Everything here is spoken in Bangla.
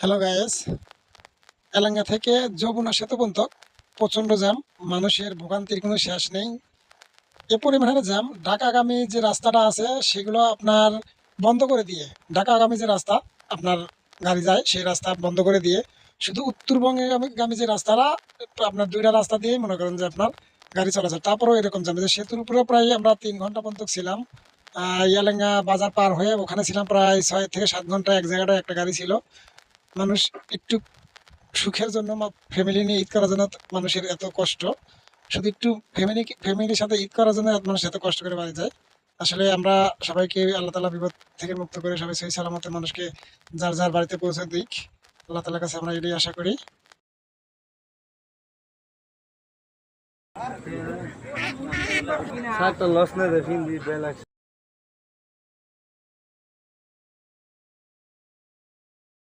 হ্যালো গাইস, এলাঙ্গা থেকে যমুনা সেতু পর্যন্ত প্রচণ্ড জ্যাম। মানুষের ভোগান্তির কোনো শেষ নেই। এ পরিমাণের জ্যাম, ঢাকাগামী যে রাস্তাটা আছে সেগুলো আপনার বন্ধ করে দিয়ে, ঢাকাগামী যে রাস্তা আপনার গাড়ি যায় সেই রাস্তা বন্ধ করে দিয়ে শুধু উত্তরবঙ্গে গামী যে রাস্তাটা, আপনার দুইটা রাস্তা দিয়েই মনে করেন যে আপনার গাড়ি চলাচল। তারপরেও এরকম জ্যাম যে সেতুর উপরে প্রায় আমরা 3 ঘন্টা পর্যন্ত ছিলাম। ইয়ালেঙ্গা বাজার পার হয়ে ওখানে ছিলাম প্রায় 6 থেকে 7 ঘন্টা। এক জায়গাটায় একটা গাড়ি ছিল। মানুষ একটু সুখের জন্য ফ্যামিলি নিয়ে ঈদ করার জন্য মানুষের এত কষ্ট, শুধু একটু ফ্যামিলির সাথে ঈদ করার জন্য মানুষ এত কষ্ট করে বাড়ি যায়। আসলে আমরা সবাইকে আল্লাহ তালা বিপদ থেকে মুক্ত করে সবাই সহি সালামতে মানুষকে যার যার বাড়িতে পৌঁছে দিক। আল্লাহ তালার কাছে আমরা এটাই আশা করি। সাতটা লস না দেখি বেলা